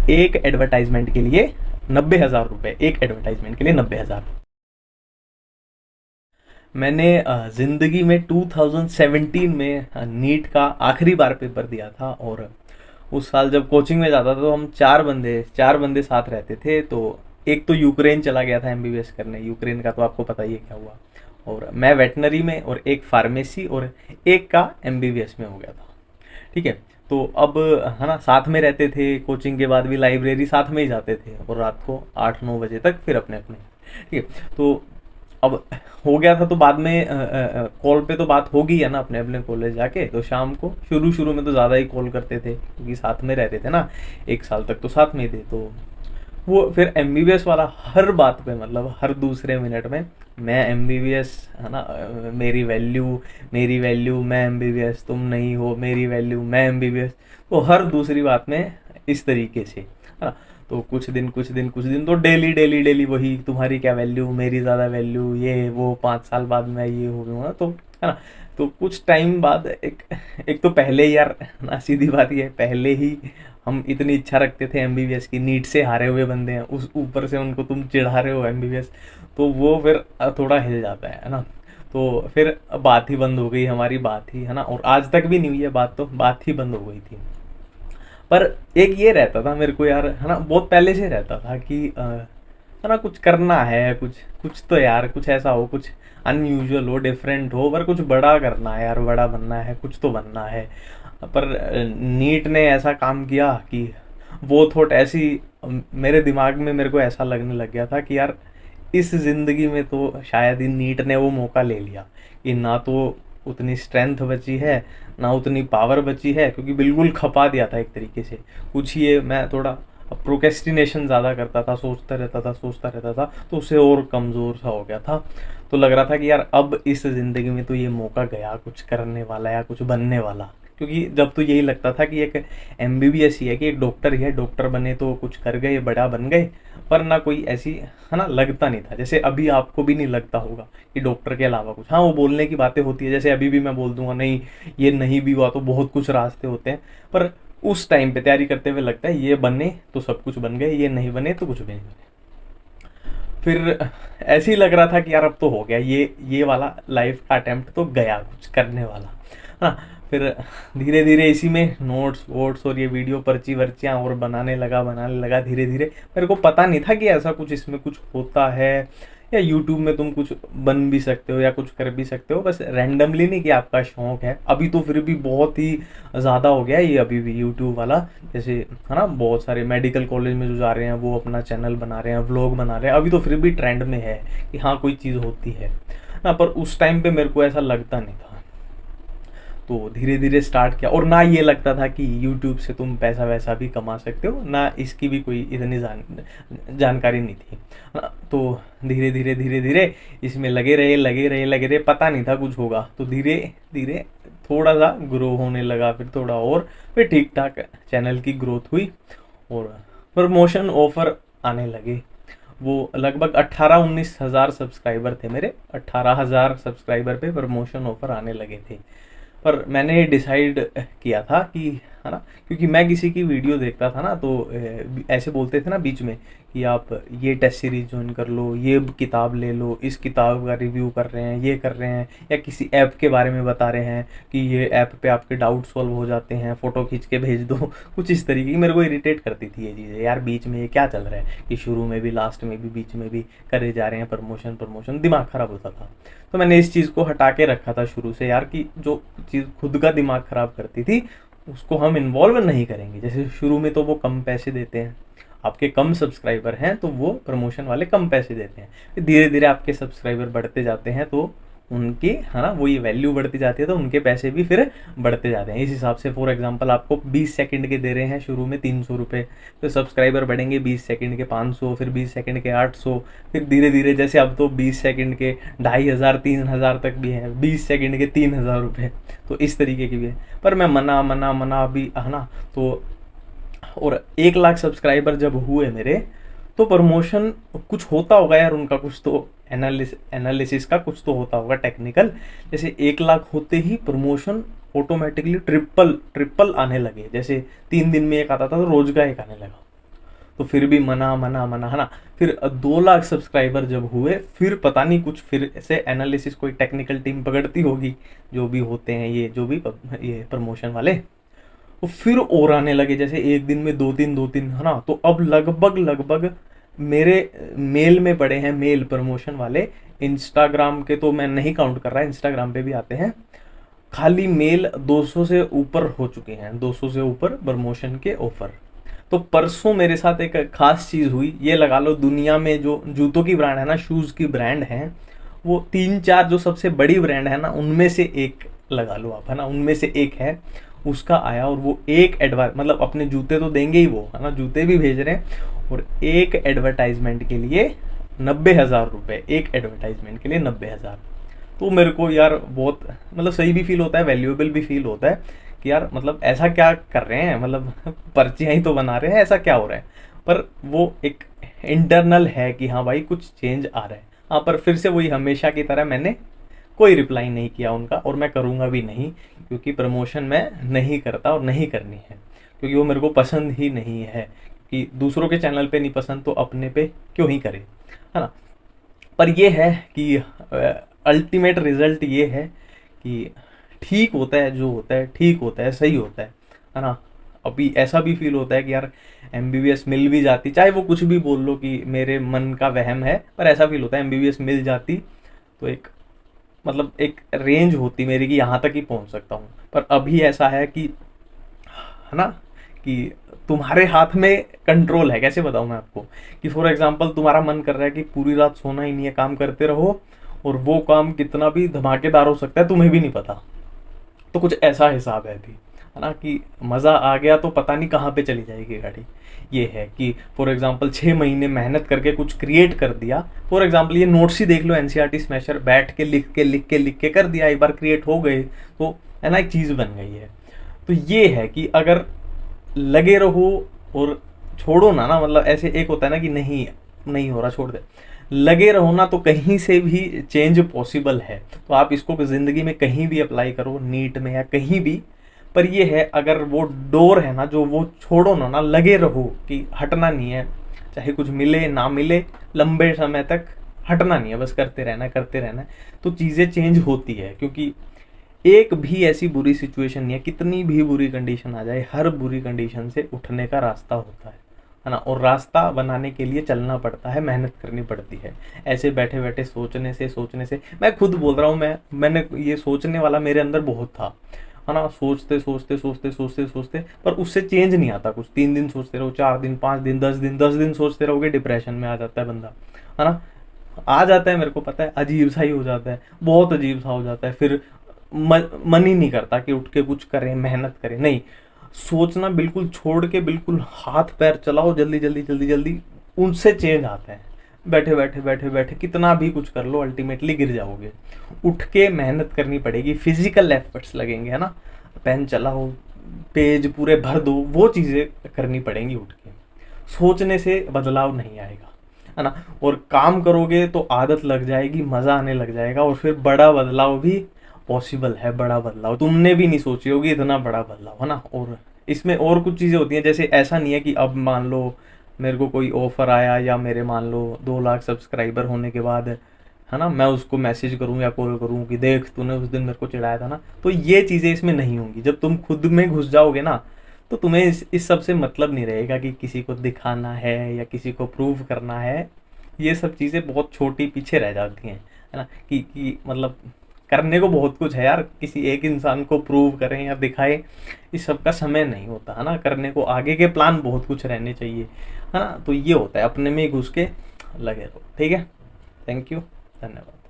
एक एडवर्टाइजमेंट के लिए 90,000 रुपये, एक एडवर्टाइजमेंट के लिए 90,000। मैंने ज़िंदगी में 2017 में नीट का आखिरी बार पेपर दिया था। और उस साल जब कोचिंग में जाता था तो हम चार बंदे साथ रहते थे। तो एक तो यूक्रेन चला गया था एमबीबीएस करने, यूक्रेन का तो आपको पता ही है क्या हुआ। और मैं वेटनरी में, और एक फार्मेसी, और एक का एमबीबीएस में हो गया था। ठीक है। तो अब है ना, साथ में रहते थे, कोचिंग के बाद भी लाइब्रेरी साथ में ही जाते थे, और रात को 8-9 बजे तक फिर अपने अपने। ठीक है। तो अब हो गया था, तो बाद में कॉल पे तो बात होगी है ना, अपने अपने कॉलेज जाके। तो शाम को शुरू शुरू में तो ज़्यादा ही कॉल करते थे, क्योंकि साथ में रहते थे ना, 1 साल तक तो साथ में ही थे। तो वो फिर एमबीबीएस वाला हर बात पे, मतलब हर दूसरे मिनट में, मैं एमबीबीएस है ना, मेरी वैल्यू मैं एमबीबीएस, तुम नहीं हो, मेरी वैल्यू मैं एमबीबीएस। तो हर दूसरी बात में इस तरीके से है ना। तो कुछ दिन तो डेली डेली डेली वही, तुम्हारी क्या वैल्यू, मेरी ज़्यादा वैल्यू, ये वो, 5 साल बाद मैं ये हो गया तो है ना। तो कुछ टाइम बाद एक एक तो पहले ही यार ना, सीधी बात ये है, पहले ही हम इतनी इच्छा रखते थे एमबीबीएस की, नीट से हारे हुए बंदे हैं, उस ऊपर से उनको तुम चिढ़ा रहे हो एमबीबीएस। तो वो फिर थोड़ा हिल जाता है ना। तो फिर बात ही बंद हो गई हमारी, बात ही है ना, और आज तक भी नहीं हुई है बात, तो बात ही बंद हो गई थी। पर एक ये रहता था मेरे को यार, है ना, बहुत पहले से रहता था कि है ना, कुछ करना है, कुछ कुछ तो यार, कुछ ऐसा हो, कुछ अनयूजुअल हो, डिफरेंट हो, पर कुछ बड़ा करना है यार, बड़ा बनना है, कुछ तो बनना है। पर नीट ने ऐसा काम किया कि वो थॉट ऐसी मेरे दिमाग में, मेरे को ऐसा लगने लग गया था कि यार इस ज़िंदगी में तो शायद ही नीट ने वो मौका ले लिया कि ना तो उतनी स्ट्रेंथ बची है, ना उतनी पावर बची है, क्योंकि बिल्कुल खपा दिया था एक तरीके से। कुछ ये मैं थोड़ा प्रोकेस्टिनेशन ज़्यादा करता था, सोचता रहता था, तो उससे और कमज़ोर सा हो गया था। तो लग रहा था कि यार अब इस ज़िंदगी में तो ये मौका गया कुछ करने वाला या कुछ बनने वाला। क्योंकि जब तो यही लगता था कि एक एमबीबीएस ही है, कि एक डॉक्टर ही है, डॉक्टर बने तो कुछ कर गए, बड़ा बन गए। पर ना कोई ऐसी है ना, लगता नहीं था। जैसे अभी आपको भी नहीं लगता होगा कि डॉक्टर के अलावा कुछ, हाँ वो बोलने की बातें होती है, जैसे अभी भी मैं बोल दूंगा नहीं, ये नहीं भी हुआ तो बहुत कुछ रास्ते होते हैं। पर उस टाइम पे तैयारी करते हुए लगता है ये बने तो सब कुछ बन गए, ये नहीं बने तो कुछ भी नहीं बने। फिर ऐसे ही लग रहा था कि यार अब तो हो गया, ये वाला लाइफ का अटेम्प्ट तो गया, कुछ करने वाला है ना। फिर धीरे धीरे इसी में नोट्स वोट्स और ये वीडियो पर्ची वर्चियाँ और बनाने लगा धीरे धीरे। मेरे को पता नहीं था कि ऐसा कुछ इसमें कुछ होता है, या यूट्यूब में तुम कुछ बन भी सकते हो या कुछ कर भी सकते हो, बस रैंडमली नहीं कि आपका शौक है। अभी तो फिर भी बहुत ही ज़्यादा हो गया है ये अभी भी यूट्यूब वाला। जैसे है ना, बहुत सारे मेडिकल कॉलेज में जो जा रहे हैं वो अपना चैनल बना रहे हैं, व्लॉग बना रहे हैं, अभी तो फिर भी ट्रेंड में है कि हाँ कोई चीज़ होती है ना। पर उस टाइम पे मेरे को ऐसा लगता नहीं था। तो धीरे धीरे स्टार्ट किया, और ना ये लगता था कि यूट्यूब से तुम पैसा वैसा भी कमा सकते हो, ना इसकी भी कोई इतनी जानकारी नहीं थी ना। तो धीरे धीरे इसमें लगे रहे, पता नहीं था कुछ होगा। तो धीरे धीरे थोड़ा सा ग्रो होने लगा, फिर थोड़ा और, फिर ठीक ठाक चैनल की ग्रोथ हुई, और प्रमोशन ऑफर आने लगे। वो लगभग 18-19 हज़ार सब्सक्राइबर थे मेरे, 18 हज़ार सब्सक्राइबर पे प्रमोशन ऑफर आने लगे थे। पर मैंने डिसाइड किया था कि है ना, क्योंकि मैं किसी की वीडियो देखता था ना, तो ऐसे बोलते थे ना बीच में कि आप ये टेस्ट सीरीज ज्वाइन कर लो, ये किताब ले लो, इस किताब का रिव्यू कर रहे हैं, ये कर रहे हैं, या किसी ऐप के बारे में बता रहे हैं कि ये ऐप पे आपके डाउट सॉल्व हो जाते हैं, फ़ोटो खींच के भेज दो कुछ इस तरीके की। मेरे को इरिटेट करती थी ये चीज़ें यार, बीच में ये क्या चल रहा है कि शुरू में भी, लास्ट में भी, बीच में भी करे जा रहे हैं प्रमोशन प्रमोशन, दिमाग ख़राब होता था। तो मैंने इस चीज़ को हटा के रखा था शुरू से यार, कि जो चीज़ खुद का दिमाग ख़राब करती थी उसको हम इन्वॉल्व नहीं करेंगे। जैसे शुरू में तो वो कम पैसे देते हैं, आपके कम सब्सक्राइबर हैं तो वो प्रमोशन वाले कम पैसे देते हैं। फिर धीरे धीरे आपके सब्सक्राइबर बढ़ते जाते हैं तो उनकी है ना, वो ये वैल्यू बढ़ती जाती है, तो उनके पैसे भी फिर बढ़ते जाते हैं। इस हिसाब से फॉर एग्जांपल आपको 20 सेकंड के दे रहे हैं शुरू में 300 रुपये, तो सब्सक्राइबर बढ़ेंगे 20 सेकंड के 500, फिर 20 सेकंड के 800, फिर धीरे धीरे जैसे अब तो 20 सेकंड के 2,500 3,000 तक भी हैं, 20 सेकंड के 3,000 रुपये, तो इस तरीके की भी है। पर मैं मना अभी है ना। तो और 1 लाख सब्सक्राइबर जब हुए मेरे, तो प्रमोशन कुछ होता होगा यार उनका, कुछ तो एनालिसिस का कुछ तो होता होगा टेक्निकल। जैसे 1 लाख होते ही प्रमोशन ऑटोमेटिकली ट्रिपल ट्रिपल आने लगे। जैसे 3 दिन में एक आता था तो रोज का एक आने लगा, तो फिर भी मना मना मना, है ना। फिर 2 लाख सब्सक्राइबर जब हुए, फिर पता नहीं कुछ फिर से एनालिसिस कोई टेक्निकल टीम पकड़ती होगी, जो भी होते हैं ये, जो भी ये प्रमोशन वाले, तो फिर और आने लगे, जैसे एक दिन में 2-3 है ना। तो अब लगभग लगभग मेरे मेल में पड़े हैं, मेल प्रमोशन वाले। इंस्टाग्राम के तो मैं नहीं काउंट कर रहा, इंस्टाग्राम पे भी आते हैं, खाली मेल 200 से ऊपर हो चुके हैं, 200 से ऊपर प्रमोशन के ऑफर। तो परसों मेरे साथ एक खास चीज़ हुई, ये लगा लो दुनिया में जो जूतों की ब्रांड है ना, शूज़ की ब्रांड है, वो 3-4 जो सबसे बड़ी ब्रांड है ना, उनमें से एक लगा लो आप, है ना, उनमें से एक है। उसका आया और वो एक मतलब अपने जूते तो देंगे ही वो, है ना, जूते भी भेज रहे हैं, और एक एडवर्टाइजमेंट के लिए 90,000 रुपये, एक एडवर्टाइजमेंट के लिए 90,000। तो मेरे को यार बहुत मतलब सही भी फील होता है, वैल्यूएबल भी फील होता है कि यार मतलब ऐसा क्या कर रहे हैं, मतलब पर्चियाँ ही तो बना रहे हैं, ऐसा क्या हो रहा है। पर वो एक इंटरनल है कि हाँ भाई कुछ चेंज आ रहा है। हाँ, पर फिर से वही हमेशा की तरह मैंने कोई रिप्लाई नहीं किया उनका, और मैं करूँगा भी नहीं, क्योंकि प्रमोशन मैं नहीं करता और नहीं करनी है, क्योंकि वो मेरे को पसंद ही नहीं है। कि दूसरों के चैनल पे नहीं पसंद तो अपने पे क्यों ही करे, है ना। पर ये है कि अल्टीमेट रिजल्ट ये है कि ठीक होता है, जो होता है ठीक होता है, सही होता है ना। अभी ऐसा भी फील होता है कि यार MBBS मिल भी जाती, चाहे वो कुछ भी बोल लो कि मेरे मन का वहम है, पर ऐसा फील होता है MBBS मिल जाती तो एक मतलब एक रेंज होती मेरी कि यहाँ तक ही पहुँच सकता हूँ। पर अभी ऐसा है कि, है ना, कि तुम्हारे हाथ में कंट्रोल है। कैसे बताऊँ मैं आपको, कि फॉर एग्जांपल तुम्हारा मन कर रहा है कि पूरी रात सोना ही नहीं है, काम करते रहो, और वो काम कितना भी धमाकेदार हो सकता है तुम्हें भी नहीं पता। तो कुछ ऐसा हिसाब है अभी, है ना, कि मज़ा आ गया तो पता नहीं कहाँ पे चली जाएगी गाड़ी। ये है कि फॉर एग्जांपल 6 महीने मेहनत करके कुछ क्रिएट कर दिया, फॉर एग्जांपल ये नोट्स ही देख लो, NCERT स्मैशर, बैठ के लिख के लिख के लिख के कर दिया, एक बार क्रिएट हो गए तो, है ना, एक चीज़ बन गई है। तो ये है कि अगर लगे रहो और छोड़ो ना मतलब ऐसे एक होता है ना कि नहीं नहीं हो रहा, छोड़ दे, लगे रहो ना, तो कहीं से भी चेंज पॉसिबल है। तो आप इसको ज़िंदगी में कहीं भी अप्लाई करो, नीट में या कहीं भी। पर ये है, अगर वो डोर है ना जो, वो छोड़ो ना लगे रहो कि हटना नहीं है, चाहे कुछ मिले ना मिले, लंबे समय तक हटना नहीं है, बस करते रहना करते रहना, तो चीज़ें चेंज होती है। क्योंकि एक भी ऐसी बुरी सिचुएशन नहीं है, कितनी भी बुरी कंडीशन आ जाए, हर बुरी कंडीशन से उठने का रास्ता होता है ना। और रास्ता बनाने के लिए चलना पड़ता है, मेहनत करनी पड़ती है। ऐसे बैठे बैठे सोचने से मैं खुद बोल रहा हूँ, मैंने ये सोचने वाला मेरे अंदर बहुत था, है ना, सोचते सोचते सोचते सोचते सोचते, पर उससे चेंज नहीं आता कुछ। 3 दिन सोचते रहो, 4 दिन, 5 दिन, 10 दिन सोचते रहोगे, डिप्रेशन में आ जाता है बंदा, है ना, आ जाता है, मेरे को पता है, अजीब सा ही हो जाता है, बहुत अजीब सा हो जाता है। फिर मन ही नहीं करता कि उठ के कुछ करें, मेहनत करें, नहीं, सोचना बिल्कुल छोड़ के बिल्कुल हाथ पैर चलाओ, जल्दी जल्दी जल्दी जल्दी, उनसे चेंज आता है। बैठे बैठे बैठे बैठे कितना भी कुछ कर लो, अल्टीमेटली गिर जाओगे। उठ के मेहनत करनी पड़ेगी, फिजिकल एफर्ट्स लगेंगे, है ना, पेन चलाओ, पेज पूरे भर दो, वो चीज़ें करनी पड़ेंगी उठ के। सोचने से बदलाव नहीं आएगा, है ना। और काम करोगे तो आदत लग जाएगी, मज़ा आने लग जाएगा, और फिर बड़ा बदलाव भी पॉसिबल है। बड़ा बदलाव तुमने भी नहीं सोची होगी, इतना बड़ा बदलाव, है ना। और इसमें और कुछ चीज़ें होती हैं, जैसे ऐसा नहीं है कि अब मान लो मेरे को कोई ऑफर आया, या मेरे मान लो 2 लाख सब्सक्राइबर होने के बाद, है ना, मैं उसको मैसेज करूँ या कॉल करूँ कि देख तूने उस दिन मेरे को चिढ़ाया था ना। तो ये चीज़ें इसमें नहीं होंगी। जब तुम खुद में घुस जाओगे ना, तो तुम्हें इस सब से मतलब नहीं रहेगा कि किसी को दिखाना है या किसी को प्रूव करना है। ये सब चीज़ें बहुत छोटी पीछे रह जाती हैं, है ना, कि मतलब करने को बहुत कुछ है यार, किसी एक इंसान को प्रूव करें या दिखाएं, इस सब का समय नहीं होता, है ना। करने को आगे के प्लान बहुत कुछ रहने चाहिए, है ना। तो ये होता है, अपने में ही घुस के लगे रहो, ठीक है। थैंक यू, धन्यवाद।